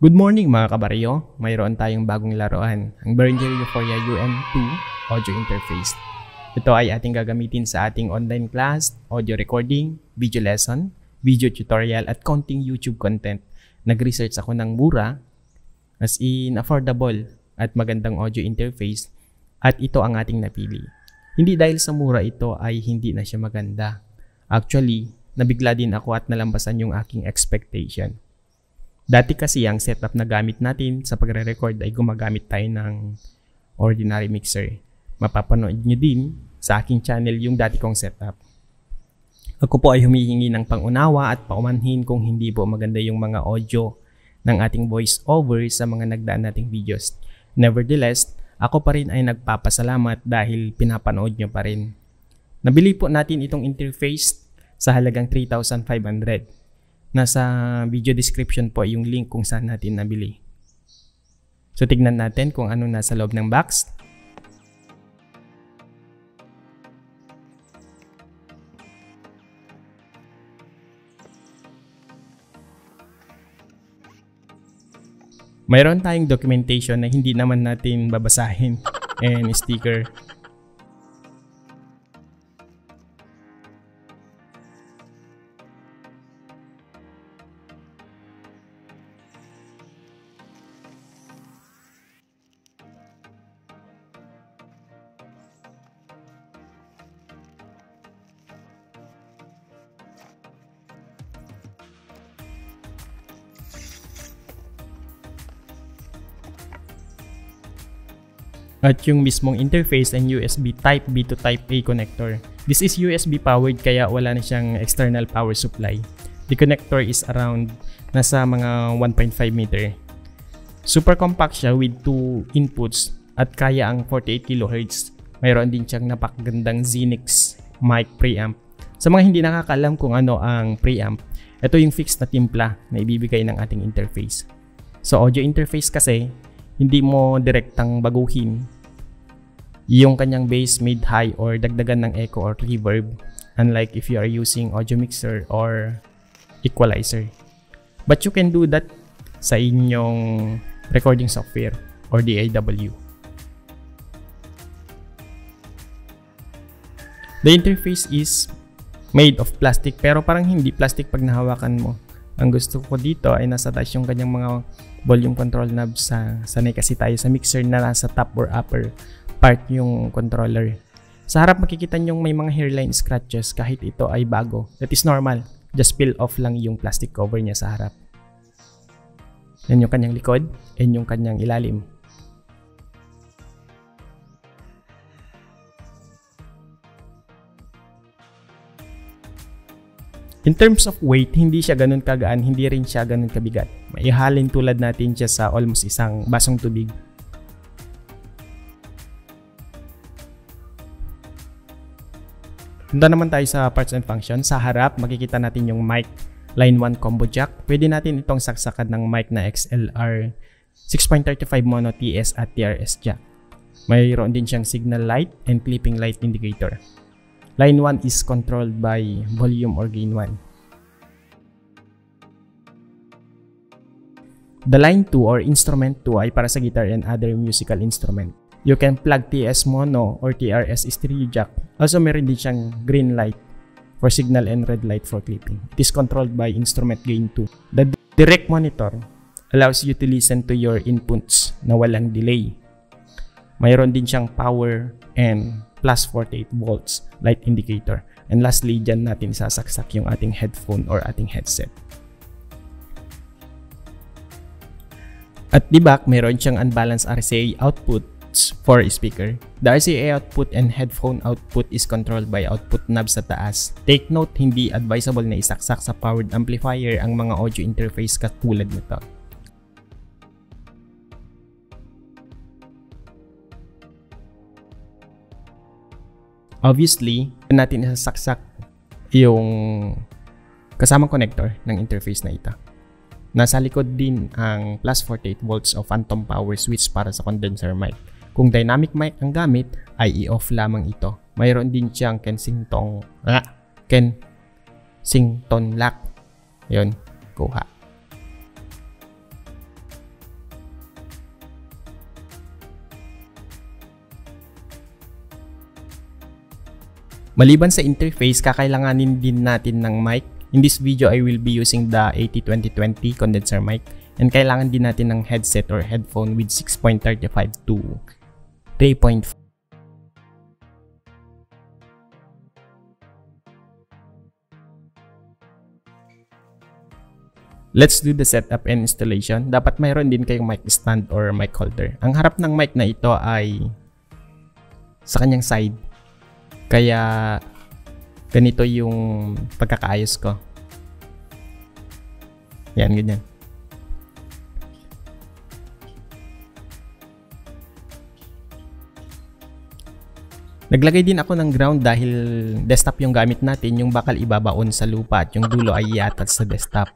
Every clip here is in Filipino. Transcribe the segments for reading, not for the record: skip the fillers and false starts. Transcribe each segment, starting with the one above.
Good morning mga kabaryo, mayroon tayong bagong laruan, ang Behringer Euphoria UM2 Audio Interface. Ito ay ating gagamitin sa ating online class, audio recording, video lesson, video tutorial at konting YouTube content. Nag-research ako ng mura, as in affordable at magandang audio interface at ito ang ating napili. Hindi dahil sa mura ito ay hindi na siya maganda. Actually, nabigla din ako at nalambasan yung aking expectation. Dati kasi ang setup na gamit natin sa pagre-record ay gumagamit tayo ng ordinary mixer. Mapapanood nyo din sa aking channel yung dati kong setup. Ako po ay humihingi ng pangunawa at paumanhin kung hindi po maganda yung mga audio ng ating voice over sa mga nagdaan nating videos. Nevertheless, ako pa rin ay nagpapasalamat dahil pinapanood nyo pa rin. Nabili po natin itong interface sa halagang 3,500. Nasa video description po yung link kung saan natin nabili. So tignan natin kung ano nasa loob ng box. Mayroon tayong documentation na hindi naman natin babasahin and sticker. At yung mismong interface and USB Type B to Type A connector. This is USB powered kaya wala na siyang external power supply. The connector is around nasa mga 1.5 meter. Super compact siya with 2 inputs at kaya ang 48 kHz. Mayroon din siyang napakagandang Zenix mic preamp. Sa mga hindi nakakalam kung ano ang preamp, ito yung fixed na timpla na ibibigay ng ating interface. So audio interface kasi, hindi mo direktang baguhin yung kanyang bass, mid, high or dagdagan ng echo or reverb, unlike if you are using audio mixer or equalizer. But you can do that sa inyong recording software or DAW. The interface is made of plastic pero parang hindi plastic pag nahawakan mo. Ang gusto ko dito ay nasa taas yung kanyang mga volume control knobs. Sanay kasi tayo sa mixer na nasa top or upper part yung controller. Sa harap makikita nyo may mga hairline scratches kahit ito ay bago. That is normal. Just peel off lang yung plastic cover niya sa harap. Yan yung kanyang likod and yung kanyang ilalim. In terms of weight, hindi siya ganun kagaan, hindi rin siya ganun kabigat. Maihalin tulad natin siya sa almost isang basong tubig. Punta naman tayo sa parts and functions. Sa harap, makikita natin yung mic line 1 combo jack. Pwede natin itong saksakan ng mic na XLR 6.35 mono TS at TRS jack. Mayroon din siyang signal light and clipping light indicator. Line 1 is controlled by volume or gain 1. The line 2 or instrument 2 ay para sa guitar and other musical instrument. You can plug TS mono or TRS stereo jack. Also meron din siyang green light for signal and red light for clipping. It is controlled by instrument gain 2. The direct monitor allows you to listen to your inputs na walang delay. Mayroon din siyang power and plus 48 volts light indicator. And lastly, dyan natin sasaksak yung ating headphone or ating headset. At the back, mayroon siyang unbalanced RCA outputs for speaker. The RCA output and headphone output is controlled by output knob sa taas. Take note, hindi advisable na isaksak sa powered amplifier ang mga audio interface katulad nito. Obviously, natin isasaksak yung kasamang connector ng interface na ito. Nasa likod din ang plus 48 volts of phantom power switch para sa condenser mic. Kung dynamic mic ang gamit, ay i-off lamang ito. Mayroon din siyang Kensington lock. Yun, kuha. Maliban sa interface, kakailanganin din natin ng mic. In this video, I will be using the AT2020 condenser mic and kailangan din natin ng headset or headphone with 6.35 to 3.5. Let's do the setup and installation. Dapat mayroon din kayong mic stand or mic holder. Ang harap ng mic na ito ay sa kanyang side. Kaya ganito yung pagkakaayos ko. Yan, ganyan. Naglagay din ako ng ground dahil desktop yung gamit natin, yung bakal ibabaon sa lupa at yung dulo ay iatat sa desktop.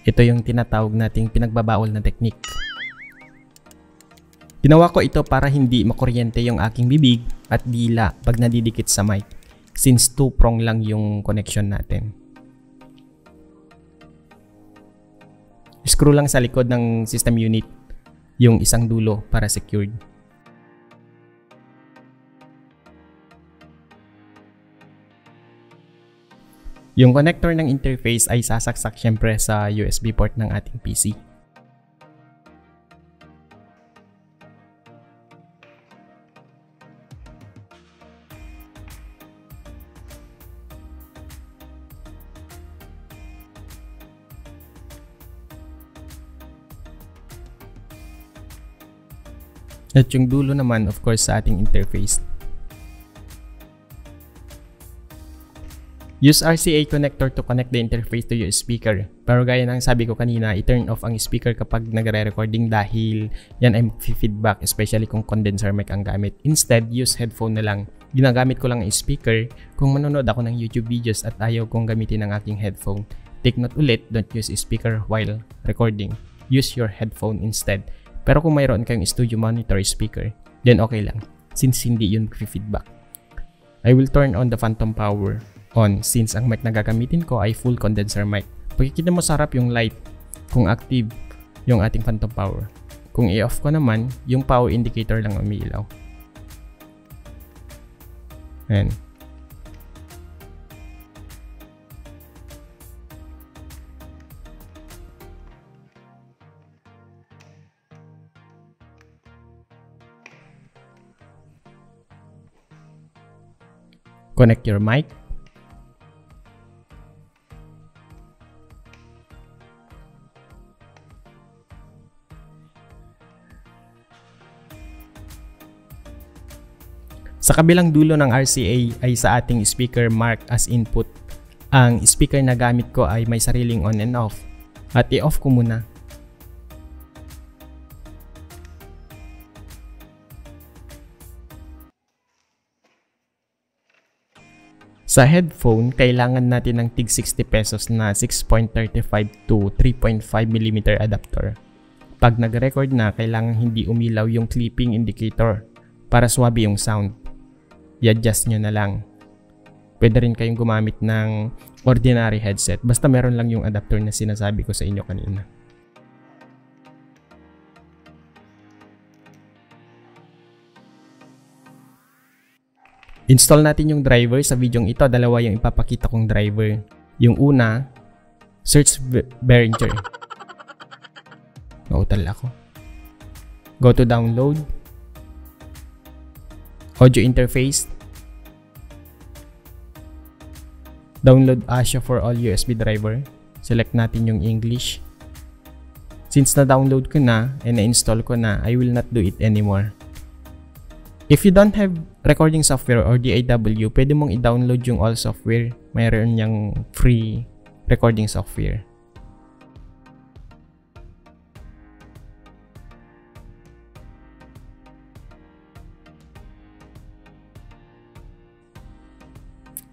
Ito yung tinatawag nating pinagbabaol na technique. Ginawa ko ito para hindi makuryente yung aking bibig at dila pag nadidikit sa mic since 2-prong lang yung connection natin. Screw lang sa likod ng system unit yung isang dulo para secured. Yung connector ng interface ay sasaksak syempre sa USB port ng ating PC. At yung dulo naman, of course, sa ating interface. Use RCA connector to connect the interface to your speaker. Pero gaya ng sabi ko kanina, i-turn off ang speaker kapag nagre-recording dahil yan ay mag-feedback, especially kung condenser mic ang gamit. Instead, use headphone na lang. Ginagamit ko lang ang speaker kung manonood ako ng YouTube videos at ayaw kong gamitin ang aking headphone. Take note ulit, don't use speaker while recording. Use your headphone instead. Pero kung mayroon kayong studio monitor speaker, then okay lang, since hindi yun mag-feedback. I will turn on the phantom power on since ang mic na gagamitin ko ay full condenser mic. Pagkikita mo sa harap yung light kung active yung ating phantom power. Kung i-off ko naman, yung power indicator lang umiilaw. Ayan. Connect your mic. Sa kabilang dulo ng RCA ay sa ating speaker marked as input. Ang speaker na gamit ko ay may sariling on and off. At i-off ko muna. Sa headphone, kailangan natin ng tig 60 pesos na 6.35 to 3.5 mm adapter. Pag nag-record na, kailangan hindi umilaw yung clipping indicator para swabe yung sound. I-adjust nyo na lang. Pwede rin kayong gumamit ng ordinary headset, basta meron lang yung adapter na sinasabi ko sa inyo kanina. Install natin yung driver. Sa video ito, dalawa yung ipapakita kong driver. Yung una, search Behringer. Nautal ako. Go to download. Audio interface. Download ASIA for all USB driver. Select natin yung English. Since na-download ko na and na-install ko na, I will not do it anymore. If you don't have recording software or DAW, pwede mong i-download yung all software. Mayroon niyang free recording software.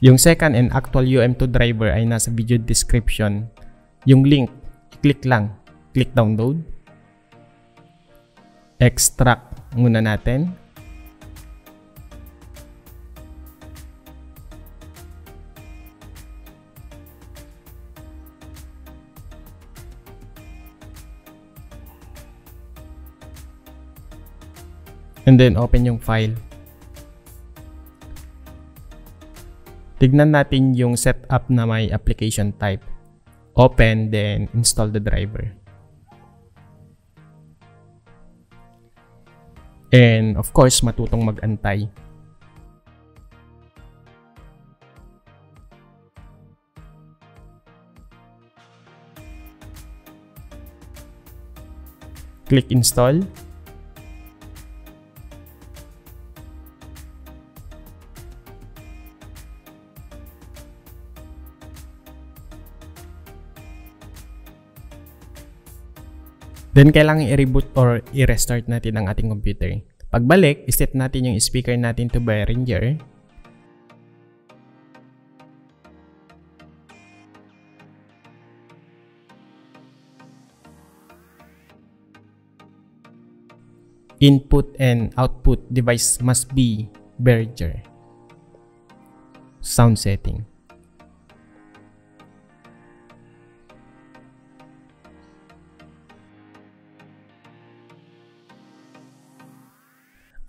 Yung second and actual UM2 driver ay nasa video description. Yung link, i-click lang. Click download. Extract muna natin. And then open yung file. Tignan natin yung setup na may application type. Open, then install the driver. And of course, matutong mag-antay. Click install. Then, kailangan i-reboot or i-restart natin ang ating computer. Pagbalik, iset natin yung speaker natin to Behringer. Input and output device must be Behringer. Sound setting.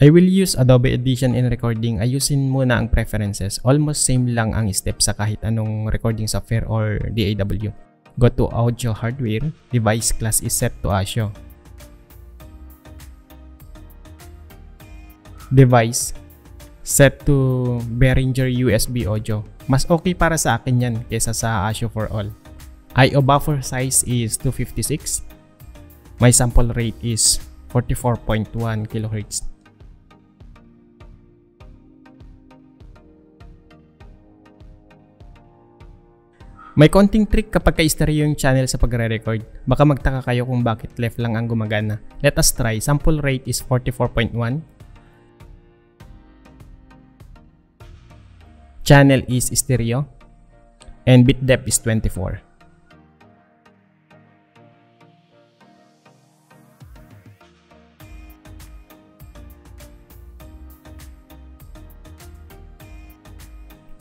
I will use Adobe Audition in recording. Ayusin muna ang preferences. Almost same lang ang step sa kahit anong recording software or DAW. Go to Audio Hardware. Device class is set to ASIO. Device set to Behringer USB Audio. Mas okay para sa akin yan kaysa sa ASIO for all. I/O buffer size is 256. My sample rate is 44.1 kHz. May konting trick kapag ka-stereo yung channel sa pagre-record. Baka magtaka kayo kung bakit left lang ang gumagana. Let us try. Sample rate is 44.1. Channel is stereo. And bit depth is 24.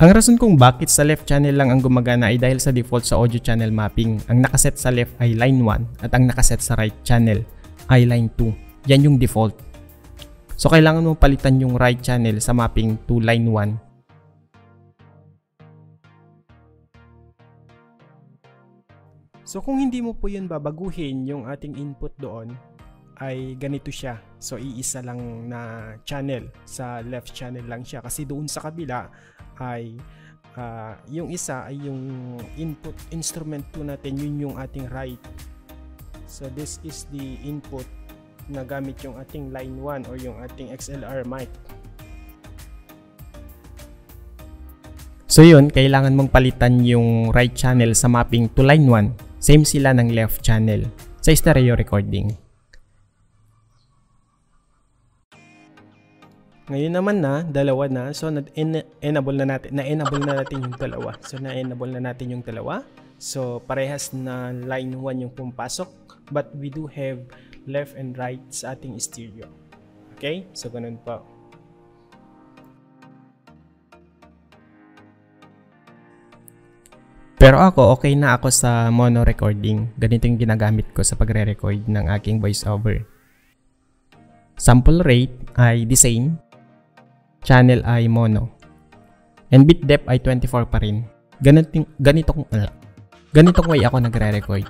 Ang rason kung bakit sa left channel lang ang gumagana ay dahil sa default sa audio channel mapping. Ang nakaset sa left ay line 1 at ang nakaset sa right channel ay line 2. Yan yung default. So kailangan mo palitan yung right channel sa mapping to line 1. So kung hindi mo po yun babaguhin, yung ating input doon ay ganito siya. So iisa lang na channel. Sa left channel lang siya kasi doon sa kabila ay yung isa ay yung input instrument po natin, yun yung ating right. So this is the input na gamit yung ating line 1 or yung ating XLR mic. So yun, kailangan mong palitan yung right channel sa mapping to line 1. Same sila ng left channel sa stereo recording. Ngayon naman na, dalawa na. So, na-enable na natin yung dalawa. So, parehas na line 1 yung pumapasok. But we do have left and right sa ating stereo. Okay? So, ganun po. Pero ako, okay na ako sa mono recording. Ganito yung ginagamit ko sa pagre-record ng aking voiceover. Sample rate ay the same. Channel ay mono. And bit depth ay 24 pa rin. Ganitong way ako nagre-record.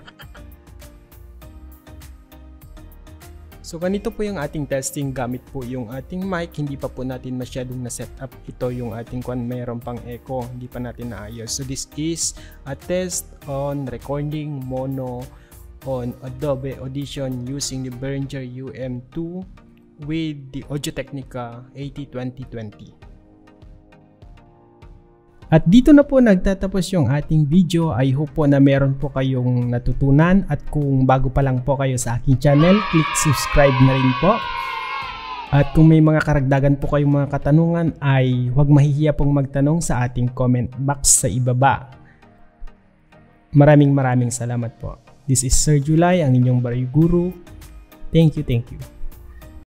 So ganito po yung ating testing gamit po yung ating mic. Hindi pa po natin masyadong na-set up. Ito yung ating mayroon pang echo. Hindi pa natin naayos. So this is a test on recording mono on Adobe Audition using the Behringer UM2 with the Audio-Technica AT2020. At dito na po nagtatapos yung ating video. I hope po na meron po kayong natutunan, at kung bago pa lang po kayo sa aking channel, click subscribe na rin po. At kung may mga karagdagan po kayong mga katanungan ay huwag mahihiya pong magtanong sa ating comment box sa ibaba. Maraming salamat po. This is Sir Julay, ang inyong Baray Guru. Thank you.